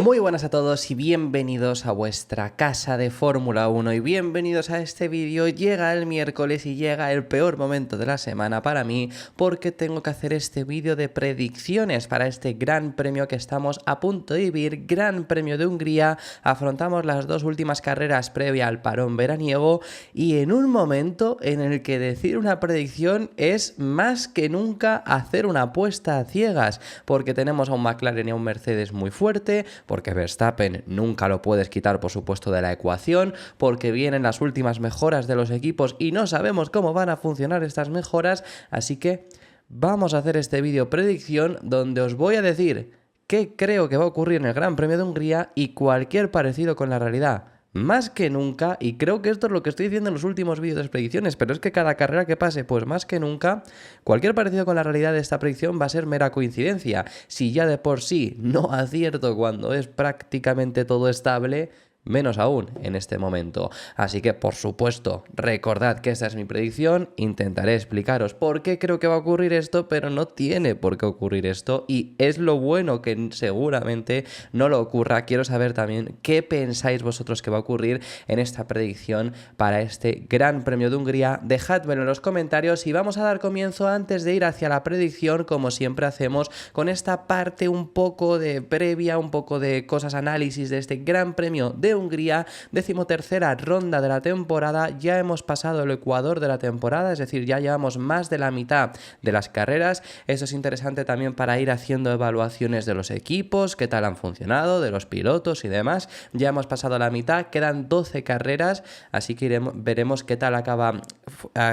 Muy buenas a todos y bienvenidos a vuestra casa de Fórmula 1 y bienvenidos a este vídeo. Llega el miércoles y llega el peor momento de la semana para mí porque tengo que hacer este vídeo de predicciones para este gran premio que estamos a punto de vivir, Gran Premio de Hungría. Afrontamos las dos últimas carreras previa al parón veraniego y en un momento en el que decir una predicción es más que nunca hacer una apuesta a ciegas, porque tenemos a un McLaren y a un Mercedes muy fuerte, porque Verstappen nunca lo puedes quitar, por supuesto, de la ecuación, porque vienen las últimas mejoras de los equipos y no sabemos cómo van a funcionar estas mejoras, así que vamos a hacer este vídeo predicción donde os voy a decir qué creo que va a ocurrir en el Gran Premio de Hungría y cualquier parecido con la realidad. Más que nunca, y creo que esto es lo que estoy diciendo en los últimos vídeos de predicciones, pero es que cada carrera que pase, pues más que nunca, cualquier parecido con la realidad de esta predicción va a ser mera coincidencia. Si ya de por sí no acierto cuando es prácticamente todo estable, menos aún en este momento. Así que, por supuesto, recordad que esta es mi predicción, intentaré explicaros por qué creo que va a ocurrir esto, pero no tiene por qué ocurrir esto y es lo bueno que seguramente no lo ocurra. Quiero saber también qué pensáis vosotros que va a ocurrir en esta predicción para este Gran Premio de Hungría. Dejádmelo en los comentarios y vamos a dar comienzo antes de ir hacia la predicción, como siempre hacemos, con esta parte un poco de previa, un poco de cosas, análisis de este Gran Premio de Hungría, 13ª ronda de la temporada. Ya hemos pasado el ecuador de la temporada, es decir, ya llevamos más de la mitad de las carreras. Eso es interesante también para ir haciendo evaluaciones de los equipos, qué tal han funcionado, de los pilotos y demás. Ya hemos pasado la mitad, quedan 12 carreras, así que veremos qué tal acaba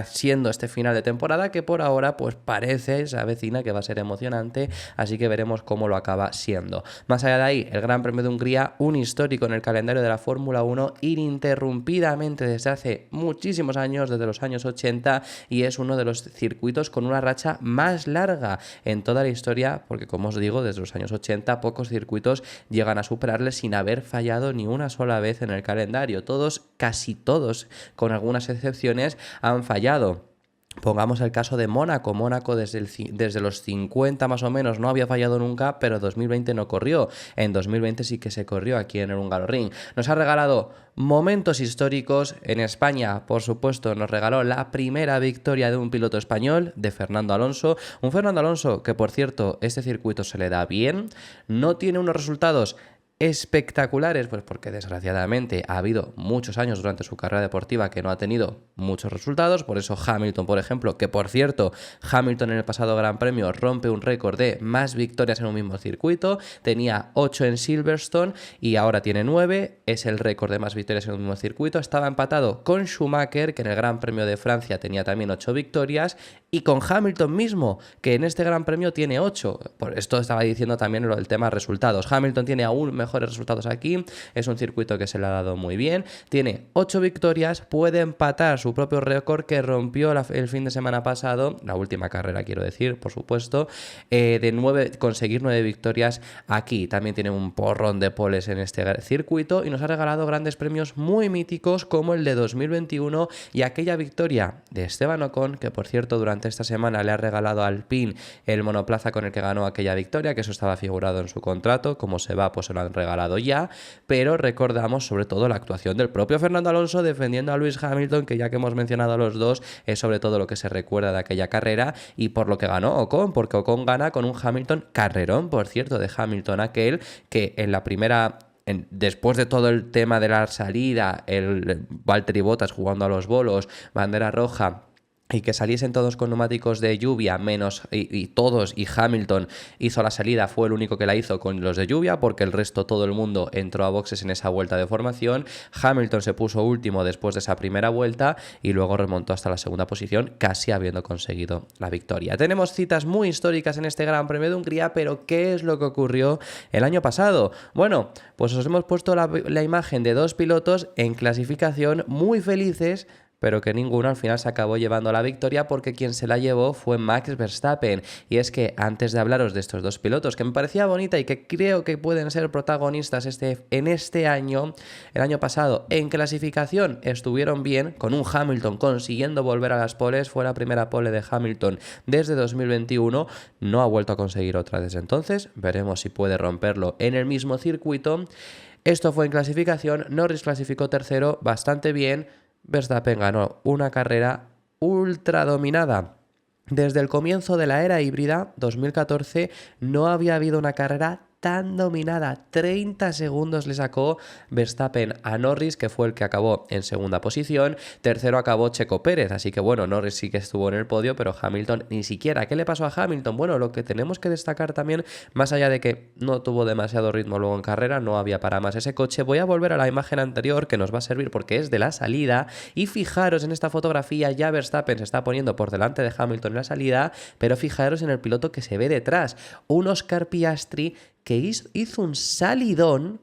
siendo este final de temporada, que por ahora pues parece, se avecina que va a ser emocionante, así que veremos cómo lo acaba siendo. Más allá de ahí, el Gran Premio de Hungría, un histórico en el calendario de la Fórmula 1 ininterrumpidamente desde hace muchísimos años, desde los años 80, y es uno de los circuitos con una racha más larga en toda la historia, porque como os digo, desde los años 80 pocos circuitos llegan a superarle sin haber fallado ni una sola vez en el calendario. Todos, casi todos, con algunas excepciones, han fallado. Pongamos el caso de Mónaco. Mónaco desde los 50 más o menos no había fallado nunca, pero 2020 no corrió. En 2020 sí que se corrió aquí en el Hungaroring. Nos ha regalado momentos históricos. En España, por supuesto, nos regaló la primera victoria de un piloto español, de Fernando Alonso. Un Fernando Alonso que, por cierto, este circuito se le da bien. No tiene unos resultados espectaculares, pues porque desgraciadamente ha habido muchos años durante su carrera deportiva que no ha tenido muchos resultados. Por eso Hamilton, por ejemplo, que por cierto, Hamilton en el pasado Gran Premio rompe un récord de más victorias en un mismo circuito, tenía 8 en Silverstone y ahora tiene 9, es el récord de más victorias en un mismo circuito. Estaba empatado con Schumacher, que en el Gran Premio de Francia tenía también 8 victorias, y con Hamilton mismo, que en este Gran Premio tiene 8. Por esto estaba diciendo también el tema resultados. Hamilton tiene aún mejores resultados aquí, es un circuito que se le ha dado muy bien, tiene 8 victorias, puede empatar su propio récord que rompió el fin de semana pasado, la última carrera quiero decir, por supuesto, de conseguir 9 victorias aquí. También tiene un porrón de poles en este circuito y nos ha regalado grandes premios muy míticos como el de 2021 y aquella victoria de Esteban Ocon, que por cierto durante esta semana le ha regalado a Alpine el monoplaza con el que ganó aquella victoria, que eso estaba figurado en su contrato. Como se va, pues se lo han regalado ya, pero recordamos sobre todo la actuación del propio Fernando Alonso defendiendo a Lewis Hamilton, que ya que hemos mencionado a los dos, es sobre todo lo que se recuerda de aquella carrera y por lo que ganó Ocon, porque Ocon gana con un Hamilton carrerón, por cierto, de Hamilton, aquel que en la primera... Después de todo el tema de la salida, el Valtteri Bottas jugando a los bolos, bandera roja, y que saliesen todos con neumáticos de lluvia, menos y todos, y Hamilton hizo la salida, fue el único que la hizo con los de lluvia, porque el resto, todo el mundo entró a boxes en esa vuelta de formación. Hamilton se puso último después de esa primera vuelta y luego remontó hasta la segunda posición, casi habiendo conseguido la victoria. Tenemos citas muy históricas en este Gran Premio de Hungría, pero ¿qué es lo que ocurrió el año pasado? Bueno, pues os hemos puesto la imagen de dos pilotos en clasificación muy felices, pero que ninguno al final se acabó llevando la victoria, porque quien se la llevó fue Max Verstappen. Y es que antes de hablaros de estos dos pilotos, que me parecía bonita y que creo que pueden ser protagonistas en este año, el año pasado en clasificación estuvieron bien, con un Hamilton consiguiendo volver a las poles, fue la primera pole de Hamilton desde 2021, no ha vuelto a conseguir otra desde entonces, veremos si puede romperlo en el mismo circuito. Esto fue en clasificación, Norris clasificó tercero, bastante bien, Verstappen ganó una carrera ultra dominada. Desde el comienzo de la era híbrida, 2014, no había habido una carrera tan dominada. 30 segundos le sacó Verstappen a Norris, que fue el que acabó en segunda posición. Tercero acabó Checo Pérez, así que bueno, Norris sí que estuvo en el podio, pero Hamilton ni siquiera. ¿Qué le pasó a Hamilton? Bueno, lo que tenemos que destacar también, más allá de que no tuvo demasiado ritmo luego en carrera, no había para más ese coche. Voy a volver a la imagen anterior, que nos va a servir porque es de la salida, y fijaros en esta fotografía, ya Verstappen se está poniendo por delante de Hamilton en la salida, pero fijaros en el piloto que se ve detrás, un Oscar Piastri que hizo un salidón,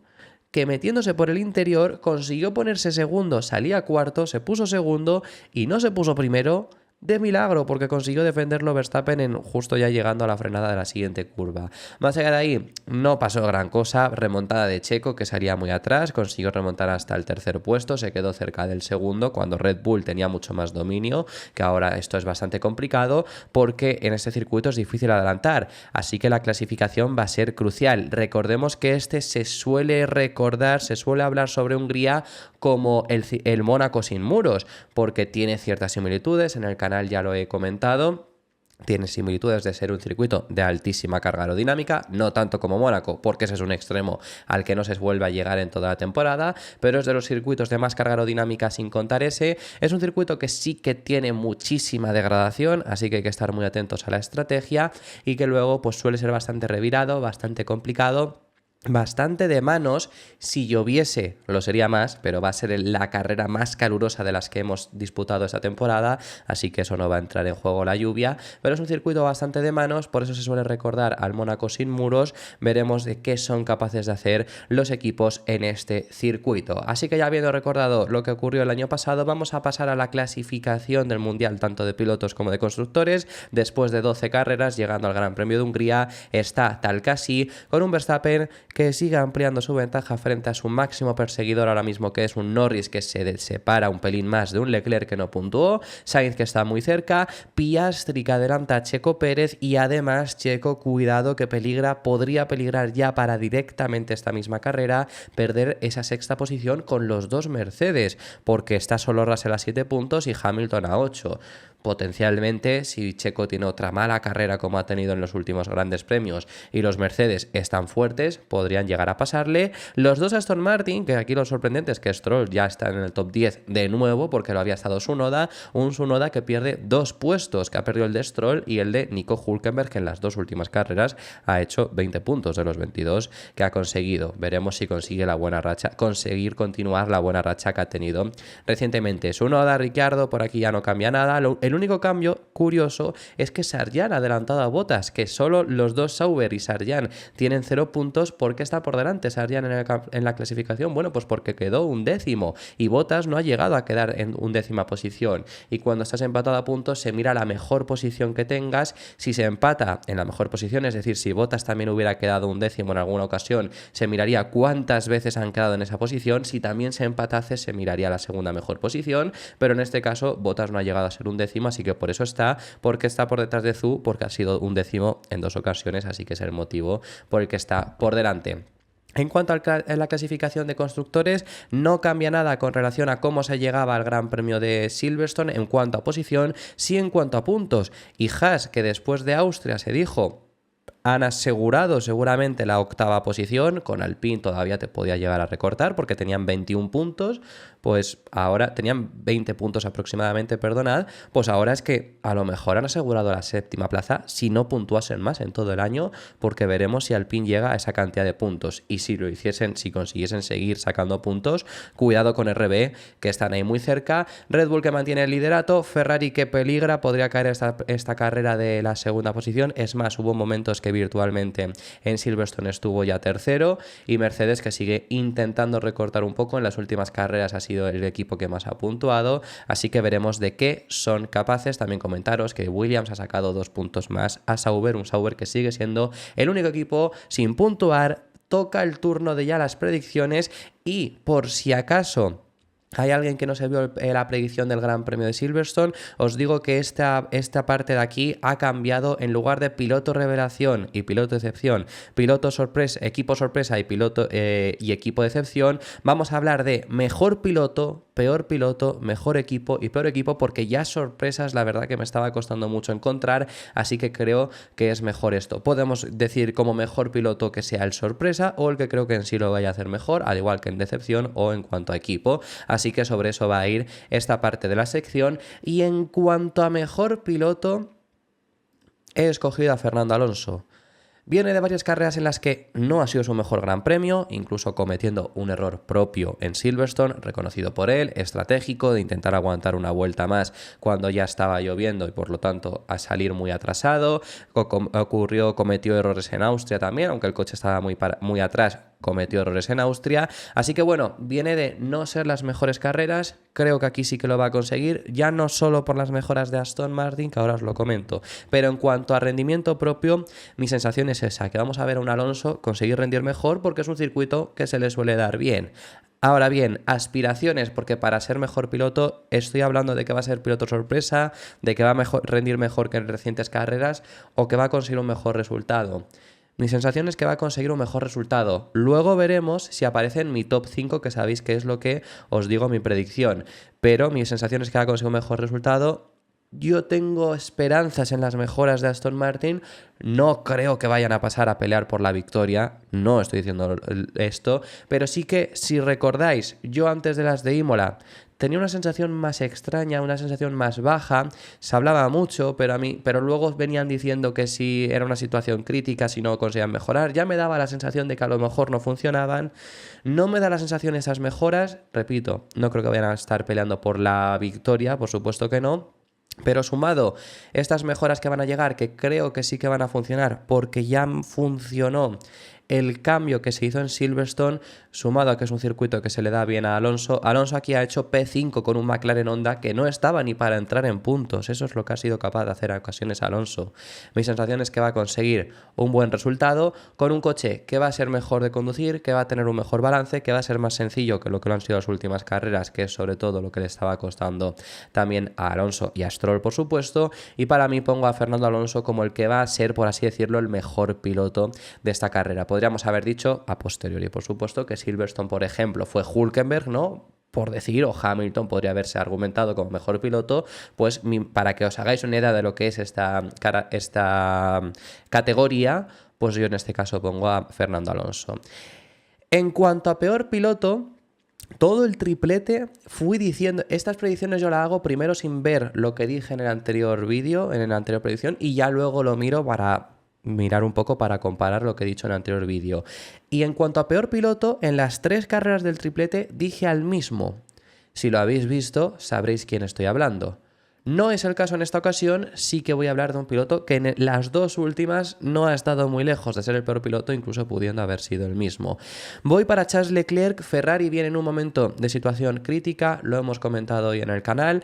que metiéndose por el interior consiguió ponerse segundo, salía cuarto, se puso segundo y no se puso primero de milagro, porque consiguió defenderlo Verstappen justo ya llegando a la frenada de la siguiente curva. Más allá de ahí, no pasó gran cosa. Remontada de Checo, que salía muy atrás, consiguió remontar hasta el tercer puesto, se quedó cerca del segundo, cuando Red Bull tenía mucho más dominio, que ahora esto es bastante complicado, porque en este circuito es difícil adelantar, así que la clasificación va a ser crucial. Recordemos que se suele hablar sobre Hungría como el Mónaco sin muros, porque tiene ciertas similitudes, en el canal ya lo he comentado. Tiene similitudes de ser un circuito de altísima carga aerodinámica, no tanto como Mónaco, porque ese es un extremo al que no se vuelve a llegar en toda la temporada, pero es de los circuitos de más carga aerodinámica sin contar ese. Es un circuito que sí que tiene muchísima degradación, así que hay que estar muy atentos a la estrategia, y que luego pues suele ser bastante revirado, bastante complicado. Bastante de manos. Si lloviese lo sería más, pero va a ser la carrera más calurosa de las que hemos disputado esta temporada, así que eso no va a entrar en juego la lluvia, pero es un circuito bastante de manos, por eso se suele recordar al Mónaco sin muros. Veremos de qué son capaces de hacer los equipos en este circuito. Así que ya habiendo recordado lo que ocurrió el año pasado, vamos a pasar a la clasificación del Mundial, tanto de pilotos como de constructores. Después de 12 carreras, llegando al Gran Premio de Hungría, está Talcasi con un Verstappen que sigue ampliando su ventaja frente a su máximo perseguidor ahora mismo, que es un Norris, que se separa un pelín más de un Leclerc que no puntuó, Sainz, que está muy cerca, Piastri, que adelanta a Checo Pérez, y además Checo, cuidado que podría peligrar ya para directamente esta misma carrera perder esa sexta posición con los dos Mercedes, porque está solo Russell a 7 puntos y Hamilton a 8. Potencialmente, si Checo tiene otra mala carrera como ha tenido en los últimos grandes premios y los Mercedes están fuertes, podrían llegar a pasarle. Los dos Aston Martin, que aquí lo sorprendente es que Stroll ya está en el top 10 de nuevo, porque lo había estado un Tsunoda que pierde 2 puestos, que ha perdido el de Stroll y el de Nico Hülkenberg, que en las dos últimas carreras ha hecho 20 puntos de los 22 que ha conseguido. Veremos si consigue conseguir continuar la buena racha que ha tenido recientemente. Tsunoda, Ricciardo, por aquí ya no cambia nada. El único cambio curioso es que Sargent ha adelantado a Bottas, que solo los dos Sauber y Sargent tienen 0 puntos. ¿Por qué está por delante Sargent en la clasificación? Bueno, pues porque quedó 11º y Bottas no ha llegado a quedar en 11ª posición. Y cuando estás empatado a puntos se mira la mejor posición que tengas. Si se empata en la mejor posición, es decir, si Bottas también hubiera quedado 11º en alguna ocasión, se miraría cuántas veces han quedado en esa posición. Si también se empatase, se miraría la segunda mejor posición, pero en este caso Bottas no ha llegado a ser 11º, así que por eso porque está por detrás de Zhou, porque ha sido 11º en 2 ocasiones, así que es el motivo por el que está por delante. En cuanto a la clasificación de constructores, no cambia nada con relación a cómo se llegaba al Gran Premio de Silverstone en cuanto a posición, sí en cuanto a puntos. Y Haas, que después de Austria se dijo han asegurado seguramente la 8ª posición, con Alpine todavía te podía llegar a recortar porque tenían 21 puntos, pues ahora tenían 20 puntos aproximadamente, perdonad, pues ahora es que a lo mejor han asegurado la 7ª plaza si no puntuasen más en todo el año, porque veremos si Alpine llega a esa cantidad de puntos, y si lo hiciesen, si consiguiesen seguir sacando puntos, cuidado con RB, que están ahí muy cerca, Red Bull que mantiene el liderato, Ferrari que peligra, podría caer esta carrera de la 2ª posición, es más, hubo momentos que que virtualmente en Silverstone estuvo ya tercero, y Mercedes, que sigue intentando recortar un poco. En las últimas carreras ha sido el equipo que más ha puntuado, así que veremos de qué son capaces. También comentaros que Williams ha sacado 2 puntos más a Sauber, un Sauber que sigue siendo el único equipo sin puntuar. Toca el turno de ya las predicciones, y por si acaso hay alguien que no se vio la predicción del Gran Premio de Silverstone, os digo que esta parte de aquí ha cambiado. En lugar de piloto revelación y piloto excepción, piloto sorpresa, equipo sorpresa y piloto y equipo de excepción, vamos a hablar de mejor piloto, peor piloto, mejor equipo y peor equipo, porque ya sorpresas la verdad que me estaba costando mucho encontrar, así que creo que es mejor esto. Podemos decir como mejor piloto que sea el sorpresa o el que creo que en sí lo vaya a hacer mejor, al igual que en decepción o en cuanto a equipo. Así que sobre eso va a ir esta parte de la sección. Y en cuanto a mejor piloto, he escogido a Fernando Alonso. Viene de varias carreras en las que no ha sido su mejor Gran Premio, incluso cometiendo un error propio en Silverstone, reconocido por él, estratégico, de intentar aguantar una vuelta más cuando ya estaba lloviendo y por lo tanto a salir muy atrasado. Cometió errores en Austria también, aunque el coche estaba muy atrás. Cometió errores en Austria, así que bueno, viene de no ser las mejores carreras. Creo que aquí sí que lo va a conseguir, ya no solo por las mejoras de Aston Martin, que ahora os lo comento, pero en cuanto a rendimiento propio, mi sensación es esa, que vamos a ver a un Alonso conseguir rendir mejor porque es un circuito que se le suele dar bien. Ahora bien, aspiraciones, porque para ser mejor piloto estoy hablando de que va a ser piloto sorpresa, de que va a rendir mejor que en recientes carreras o que va a conseguir un mejor resultado. Mi sensación es que va a conseguir un mejor resultado. Luego veremos si aparece en mi top 5, que sabéis que es lo que os digo mi predicción. Pero mi sensación es que va a conseguir un mejor resultado. Yo tengo esperanzas en las mejoras de Aston Martin. No creo que vayan a pasar a pelear por la victoria. No estoy diciendo esto. Pero sí que, si recordáis, yo antes de las de Imola tenía una sensación más extraña, una sensación más baja. Se hablaba mucho, pero luego venían diciendo que si era una situación crítica, si no conseguían mejorar. Ya me daba la sensación de que a lo mejor no funcionaban. No me da la sensación esas mejoras. Repito, no creo que vayan a estar peleando por la victoria, por supuesto que no. Pero sumado estas mejoras que van a llegar, que creo que sí que van a funcionar porque ya funcionó el cambio que se hizo en Silverstone, sumado a que es un circuito que se le da bien a Alonso. Alonso aquí ha hecho P5 con un McLaren Honda que no estaba ni para entrar en puntos. Eso es lo que ha sido capaz de hacer a ocasiones Alonso. Mi sensación es que va a conseguir un buen resultado con un coche que va a ser mejor de conducir, que va a tener un mejor balance, que va a ser más sencillo que lo que lo han sido las últimas carreras, que es sobre todo lo que le estaba costando también a Alonso y a Stroll, por supuesto. Y para mí pongo a Fernando Alonso como el que va a ser, por así decirlo, el mejor piloto de esta carrera. Podríamos haber dicho a posteriori, por supuesto, que Silverstone, por ejemplo, fue Hülkenberg, ¿no? Por decir, o Hamilton podría haberse argumentado como mejor piloto. Pues para que os hagáis una idea de lo que es esta categoría, pues yo en este caso pongo a Fernando Alonso. En cuanto a peor piloto, todo el triplete fui diciendo, estas predicciones yo las hago primero sin ver lo que dije en el anterior vídeo, en la anterior predicción, y ya luego lo miro para mirar un poco, para comparar lo que he dicho en el anterior vídeo. Y en cuanto a peor piloto, en las 3 carreras del triplete dije al mismo. Si lo habéis visto, sabréis quién estoy hablando. No es el caso en esta ocasión, sí que voy a hablar de un piloto que en las 2 últimas no ha estado muy lejos de ser el peor piloto, incluso pudiendo haber sido el mismo. Voy para Charles Leclerc. Ferrari viene en un momento de situación crítica, lo hemos comentado hoy en el canal.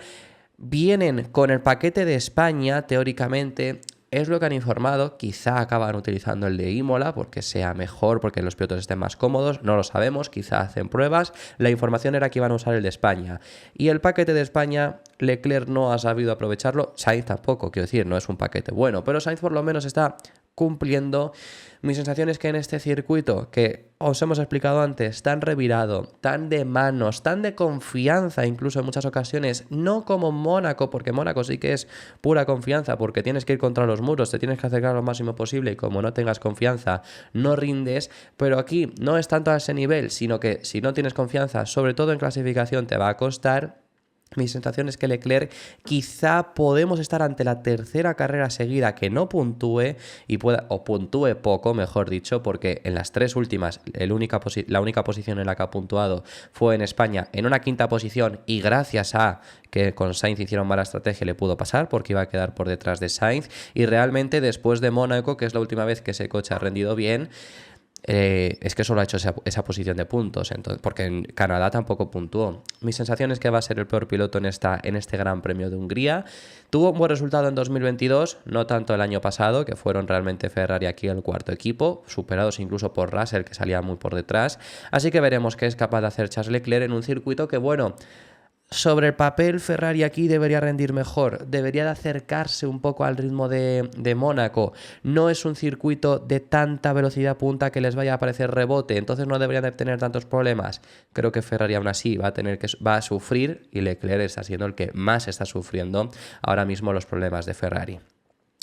Vienen con el paquete de España, teóricamente. Es lo que han informado, quizá acaban utilizando el de Imola porque sea mejor, porque los pilotos estén más cómodos, no lo sabemos, quizá hacen pruebas. La información era que iban a usar el de España. Y el paquete de España, Leclerc no ha sabido aprovecharlo, Sainz tampoco, quiero decir, no es un paquete bueno, pero Sainz por lo menos está cumpliendo. Mi sensación es que en este circuito, que os hemos explicado antes, tan revirado, tan de manos, tan de confianza incluso en muchas ocasiones, no como Mónaco, porque Mónaco sí que es pura confianza, porque tienes que ir contra los muros, te tienes que acercar lo máximo posible y como no tengas confianza, no rindes, pero aquí no es tanto a ese nivel, sino que si no tienes confianza, sobre todo en clasificación, te va a costar. Mi sensación es que Leclerc quizá podemos estar ante la tercera carrera seguida que no puntúe y pueda, o puntúe poco, mejor dicho, porque en las tres últimas la única posición en la que ha puntuado fue en España en una quinta posición y gracias a que con Sainz hicieron mala estrategia le pudo pasar porque iba a quedar por detrás de Sainz y realmente después de Mónaco, que es la última vez que ese coche ha rendido bien, es que solo ha hecho esa posición de puntos, entonces, porque en Canadá tampoco puntuó. Mi sensación es que va a ser el peor piloto en este Gran Premio de Hungría. Tuvo un buen resultado en 2022, no tanto el año pasado, que fueron realmente Ferrari aquí el cuarto equipo, superados incluso por Russell, que salía muy por detrás. Así que veremos qué es capaz de hacer Charles Leclerc en un circuito que, bueno, sobre el papel, Ferrari aquí debería rendir mejor, debería de acercarse un poco al ritmo de Mónaco. No es un circuito de tanta velocidad punta que les vaya a parecer rebote, entonces no deberían de tener tantos problemas. Creo que Ferrari aún así va a sufrir y Leclerc está siendo el que más está sufriendo ahora mismo los problemas de Ferrari.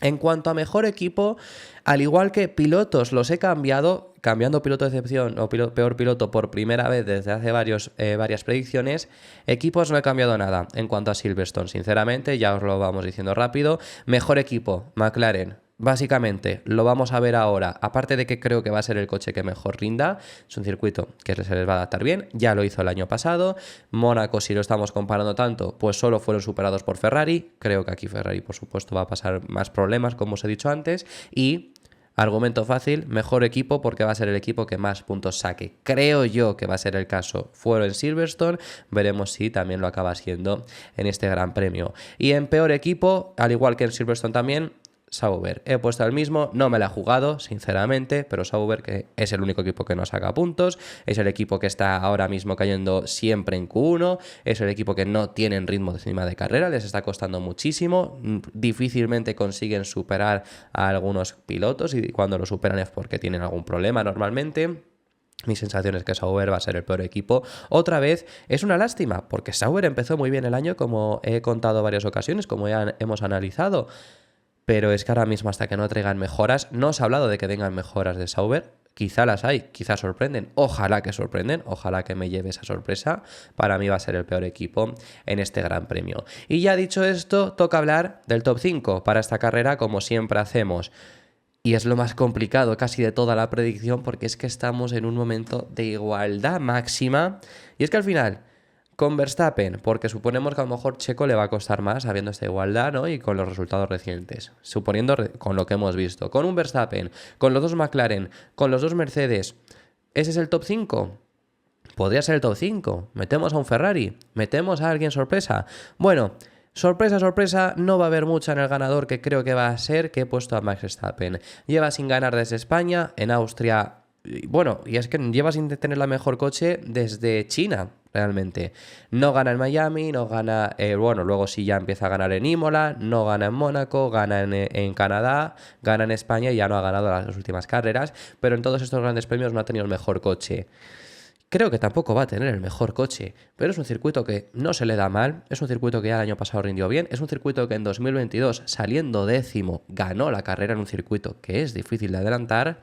En cuanto a mejor equipo, al igual que pilotos los he cambiando piloto de excepción o peor piloto por primera vez desde hace varias predicciones, equipos no he cambiado nada. En cuanto a Silverstone, sinceramente, ya os lo vamos diciendo rápido, mejor equipo, McLaren. Básicamente, lo vamos a ver ahora, aparte de que creo que va a ser el coche que mejor rinda, es un circuito que se les va a adaptar bien, ya lo hizo el año pasado, Mónaco, si lo estamos comparando tanto, pues solo fueron superados por Ferrari, creo que aquí Ferrari por supuesto va a pasar más problemas como os he dicho antes, y argumento fácil, mejor equipo porque va a ser el equipo que más puntos saque. Creo yo que va a ser el caso. Fueron en Silverstone, veremos si también lo acaba siendo en este Gran Premio. Y en peor equipo, al igual que en Silverstone también, Sauber. He puesto el mismo, no me la he jugado, sinceramente, pero Sauber, que es el único equipo que no saca puntos, es el equipo que está ahora mismo cayendo siempre en Q1, es el equipo que no tienen ritmo de encima de carrera, les está costando muchísimo, difícilmente consiguen superar a algunos pilotos y cuando lo superan es porque tienen algún problema normalmente. Mi sensación es que Sauber va a ser el peor equipo. Otra vez, es una lástima, porque Sauber empezó muy bien el año, como he contado varias ocasiones, como ya hemos analizado. Pero es que ahora mismo hasta que no traigan mejoras, no os he hablado de que tengan mejoras de Sauber, quizá las hay, quizá sorprenden, ojalá que sorprenden, ojalá que me lleve esa sorpresa, para mí va a ser el peor equipo en este Gran Premio. Y ya dicho esto, toca hablar del top 5 para esta carrera como siempre hacemos. Y es lo más complicado casi de toda la predicción porque es que estamos en un momento de igualdad máxima y es que al final con Verstappen, porque suponemos que a lo mejor Checo le va a costar más habiendo esta igualdad, ¿no? Y con los resultados recientes, suponiendo con lo que hemos visto. Con un Verstappen, con los dos McLaren, con los dos Mercedes, ¿ese es el top 5? Podría ser el top 5. Metemos a un Ferrari, metemos a alguien sorpresa. Bueno, sorpresa, sorpresa, no va a haber mucha en el ganador que creo que va a ser que he puesto a Max Verstappen. Lleva sin ganar desde España, en Austria. Bueno, y es que lleva sin tener la mejor coche desde China, realmente. No gana en Miami, no gana, bueno, luego sí ya empieza a ganar en Imola, no gana en Mónaco, gana en Canadá, gana en España y ya no ha ganado las últimas carreras, pero en todos estos grandes premios no ha tenido el mejor coche. Creo que tampoco va a tener el mejor coche, pero es un circuito que no se le da mal, es un circuito que ya el año pasado rindió bien, es un circuito que en 2022, saliendo décimo, ganó la carrera en un circuito que es difícil de adelantar.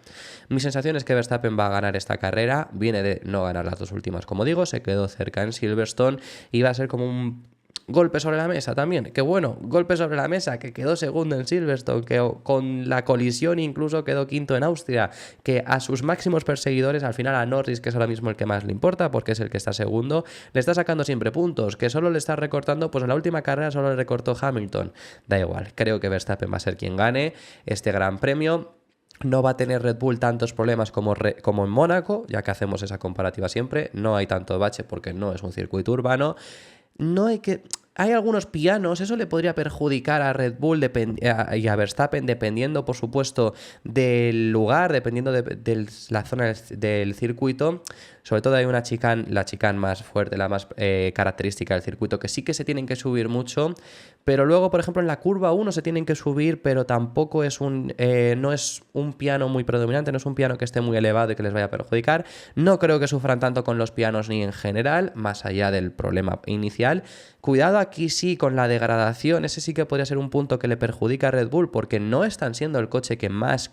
Mi sensación es que Verstappen va a ganar esta carrera, viene de no ganar las dos últimas, como digo, se quedó cerca en Silverstone y va a ser como un golpe sobre la mesa también, que bueno, golpe sobre la mesa, que quedó segundo en Silverstone, que con la colisión incluso quedó quinto en Austria, que a sus máximos perseguidores, al final a Norris, que es ahora mismo el que más le importa, porque es el que está segundo, le está sacando siempre puntos, que solo le está recortando, pues en la última carrera solo le recortó Hamilton. Da igual, creo que Verstappen va a ser quien gane este Gran Premio. No va a tener Red Bull tantos problemas como en Mónaco, ya que hacemos esa comparativa siempre, no hay tanto bache porque no es un circuito urbano. Hay algunos pianos, eso le podría perjudicar a Red Bull y a Verstappen dependiendo, por supuesto, del lugar, dependiendo de la zona del circuito. Sobre todo hay la chicane más fuerte, la más característica del circuito, que sí que se tienen que subir mucho, pero luego, por ejemplo, en la curva 1 se tienen que subir, pero tampoco es no es un piano muy predominante, no es un piano que esté muy elevado y que les vaya a perjudicar. No creo que sufran tanto con los pianos ni en general, más allá del problema inicial. Cuidado aquí sí con la degradación, ese sí que podría ser un punto que le perjudica a Red Bull, porque no están siendo el coche que más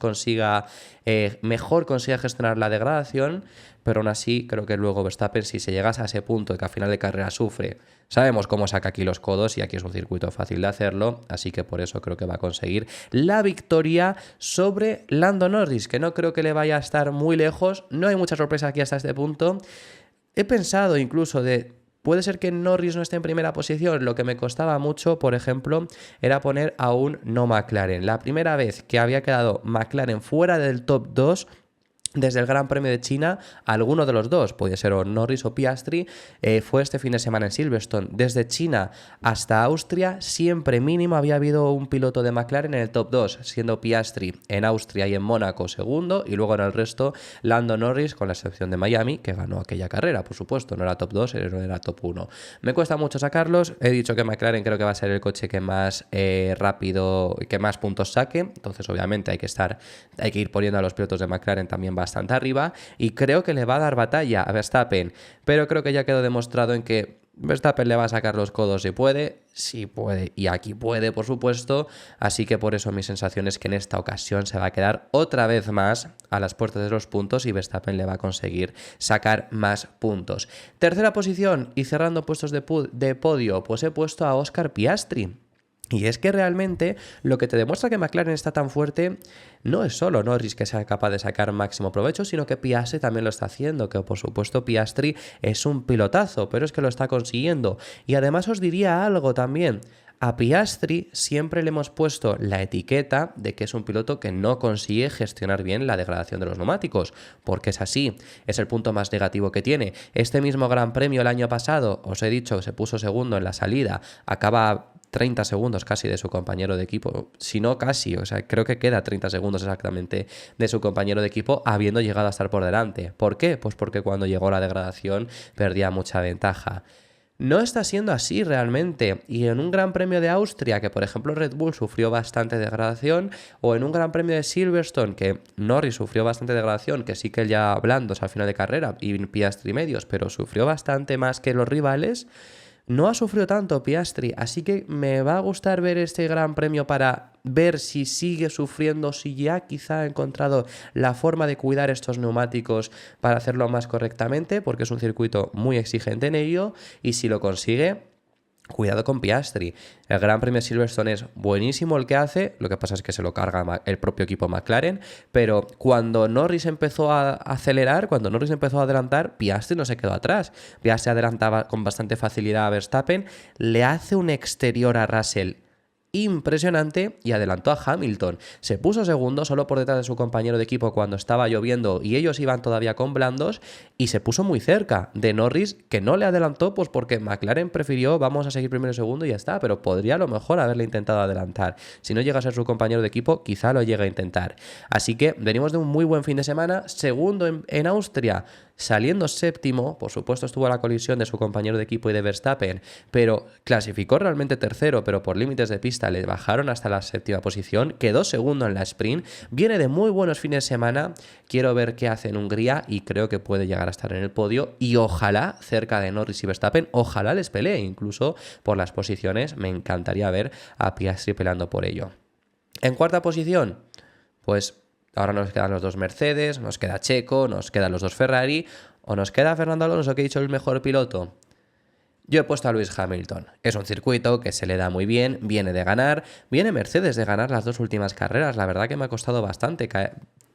mejor consiga gestionar la degradación. pero aún así creo que luego Verstappen, si se llegase a ese punto de que a final de carrera sufre, sabemos cómo saca aquí los codos y aquí es un circuito fácil de hacerlo, así que por eso creo que va a conseguir la victoria sobre Lando Norris, que no creo que le vaya a estar muy lejos. No hay mucha sorpresa aquí hasta este punto. He pensado incluso puede ser que Norris no esté en primera posición. Lo que me costaba mucho, por ejemplo, era poner a un no McLaren. La primera vez que había quedado McLaren fuera del top 2 desde el Gran Premio de China, alguno de los dos, podía ser o Norris o Piastri, fue este fin de semana en Silverstone. Desde China hasta Austria, siempre mínimo había habido un piloto de McLaren en el top 2, siendo Piastri en Austria y en Mónaco segundo, y luego en el resto Lando Norris, con la excepción de Miami, que ganó aquella carrera, por supuesto, no era top 2, no era top 1. Me cuesta mucho sacarlos, he dicho que McLaren creo que va a ser el coche que más rápido, que más puntos saque, entonces obviamente hay que ir poniendo a los pilotos de McLaren también bastante arriba, y creo que le va a dar batalla a Verstappen, pero creo que ya quedó demostrado en que Verstappen le va a sacar los codos si puede, y aquí puede, por supuesto, así que por eso mi sensación es que en esta ocasión se va a quedar otra vez más a las puertas de los puntos y Verstappen le va a conseguir sacar más puntos. Tercera posición y cerrando puestos de podio, pues he puesto a Oscar Piastri. Y es que realmente lo que te demuestra que McLaren está tan fuerte no es solo Norris que sea capaz de sacar máximo provecho, sino que Piastri también lo está haciendo, que por supuesto Piastri es un pilotazo, pero es que lo está consiguiendo. Y además os diría algo también. A Piastri siempre le hemos puesto la etiqueta de que es un piloto que no consigue gestionar bien la degradación de los neumáticos, porque es así, es el punto más negativo que tiene. Este mismo Gran Premio el año pasado, os he dicho, se puso segundo en la salida, acaba 30 segundos casi de su compañero de equipo, si no casi, o sea, creo que queda 30 segundos exactamente de su compañero de equipo habiendo llegado a estar por delante. ¿Por qué? Pues porque cuando llegó la degradación perdía mucha ventaja. No está siendo así realmente, y en un Gran Premio de Austria, que por ejemplo Red Bull sufrió bastante degradación, o en un Gran Premio de Silverstone, que Norris sufrió bastante degradación, que sí que ya blandos al final de carrera, y Piastri medios, pero sufrió bastante más que los rivales. No ha sufrido tanto Piastri, así que me va a gustar ver este Gran Premio para ver si sigue sufriendo, si ya quizá ha encontrado la forma de cuidar estos neumáticos para hacerlo más correctamente, porque es un circuito muy exigente en ello, y si lo consigue, cuidado con Piastri. El Gran Premio de Silverstone es buenísimo el que hace, lo que pasa es que se lo carga el propio equipo McLaren, pero cuando Norris empezó a acelerar, cuando Norris empezó a adelantar, Piastri no se quedó atrás. Piastri adelantaba con bastante facilidad a Verstappen, le hace un exterior a Russell impresionante y adelantó a Hamilton. Se puso segundo solo por detrás de su compañero de equipo cuando estaba lloviendo y ellos iban todavía con blandos, y se puso muy cerca de Norris, que no le adelantó pues porque McLaren prefirió vamos a seguir primero y segundo y ya está, pero podría a lo mejor haberle intentado adelantar. Si no llega a ser su compañero de equipo, quizá lo llegue a intentar. Así que venimos de un muy buen fin de semana, segundo en Austria, saliendo séptimo, por supuesto estuvo a la colisión de su compañero de equipo y de Verstappen, pero clasificó realmente tercero, pero por límites de pista le bajaron hasta la séptima posición, quedó segundo en la sprint, viene de muy buenos fines de semana, quiero ver qué hace en Hungría y creo que puede llegar a estar en el podio y ojalá cerca de Norris y Verstappen, ojalá les pelee incluso por las posiciones, me encantaría ver a Piastri peleando por ello. En cuarta posición, pues ahora nos quedan los dos Mercedes, nos queda Checo, nos quedan los dos Ferrari, o nos queda Fernando Alonso, que he dicho el mejor piloto. Yo he puesto a Lewis Hamilton. Es un circuito que se le da muy bien, viene de ganar, viene Mercedes de ganar las dos últimas carreras. La verdad que me ha costado bastante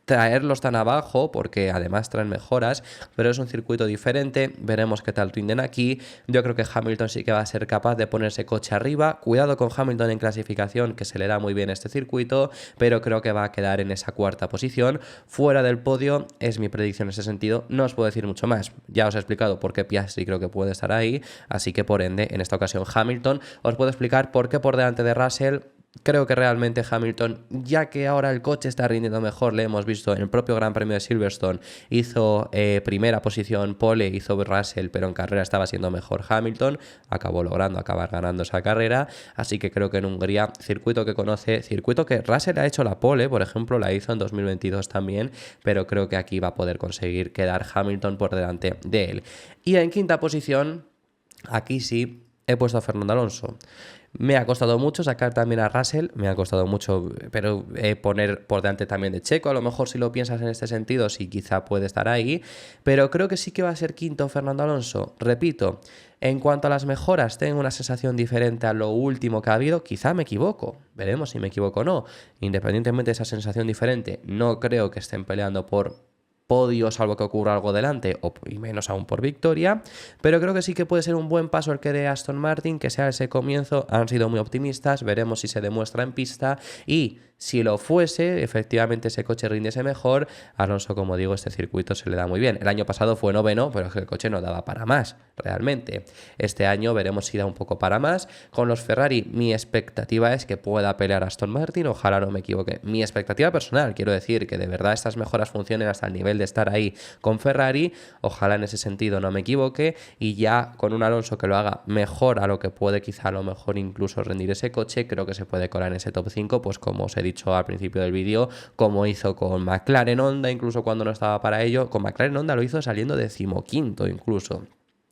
traerlos tan abajo porque además traen mejoras, pero es un circuito diferente, veremos qué tal rinden aquí. Yo creo que Hamilton sí que va a ser capaz de ponerse coche arriba, cuidado con Hamilton en clasificación, que se le da muy bien este circuito, pero creo que va a quedar en esa cuarta posición, fuera del podio, es mi predicción en ese sentido. No os puedo decir mucho más, ya os he explicado por qué Piastri creo que puede estar ahí, así que por ende en esta ocasión Hamilton. Os puedo explicar por qué por delante de Russell. Creo que realmente Hamilton, ya que ahora el coche está rindiendo mejor, le hemos visto en el propio Gran Premio de Silverstone, hizo primera posición pole, hizo Russell, pero en carrera estaba siendo mejor Hamilton, acabó logrando acabar ganando esa carrera, así que creo que en Hungría, circuito que conoce, circuito que Russell ha hecho la pole, por ejemplo, la hizo en 2022 también, pero creo que aquí va a poder conseguir quedar Hamilton por delante de él. Y en quinta posición, aquí sí, he puesto a Fernando Alonso. Me ha costado mucho sacar también a Russell, me ha costado mucho, pero poner por delante también de Checo, a lo mejor si lo piensas en este sentido, sí quizá puede estar ahí, pero creo que sí que va a ser quinto Fernando Alonso. Repito, en cuanto a las mejoras, tengo una sensación diferente a lo último que ha habido, quizá me equivoco, veremos si me equivoco o no. Independientemente de esa sensación diferente, no creo que estén peleando por podio, salvo que ocurra algo delante, y menos aún por victoria, pero creo que sí que puede ser un buen paso el que dé Aston Martin, que sea ese comienzo. Han sido muy optimistas, veremos si se demuestra en pista, y si lo fuese, efectivamente ese coche rindiese mejor. Alonso, como digo, este circuito se le da muy bien. El año pasado fue noveno, pero es que el coche no daba para más, realmente. Este año veremos si da un poco para más. Con los Ferrari, mi expectativa es que pueda pelear Aston Martin, ojalá no me equivoque. Mi expectativa personal, quiero decir, que de verdad estas mejoras funcionen hasta el nivel de estar ahí con Ferrari, ojalá en ese sentido no me equivoque, y ya con un Alonso que lo haga mejor a lo que puede quizá a lo mejor incluso rendir ese coche, creo que se puede colar en ese top 5, pues como os he dicho al principio del vídeo, como hizo con McLaren Honda, incluso cuando no estaba para ello. Con McLaren Honda lo hizo saliendo 15º incluso.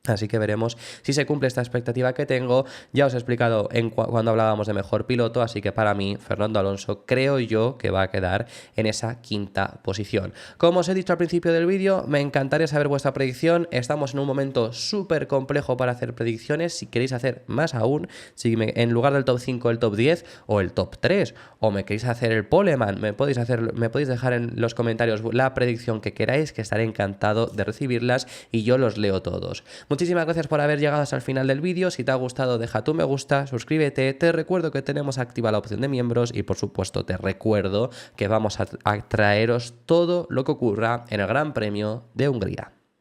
Así que veremos si se cumple esta expectativa que tengo. Ya os he explicado cuando hablábamos de mejor piloto, así que para mí Fernando Alonso creo yo que va a quedar en esa quinta posición. Como os he dicho al principio del vídeo, me encantaría saber vuestra predicción. Estamos en un momento súper complejo para hacer predicciones. Si queréis hacer más aún, si en lugar del top 5 el top 10 o el top 3, o me queréis hacer el poleman, me podéis dejar en los comentarios la predicción que queráis, que estaré encantado de recibirlas y yo los leo todos. Muchísimas gracias por haber llegado hasta el final del vídeo. Si te ha gustado, deja tu me gusta, suscríbete. Te recuerdo que tenemos activa la opción de miembros y por supuesto te recuerdo que vamos a traeros todo lo que ocurra en el Gran Premio de Hungría.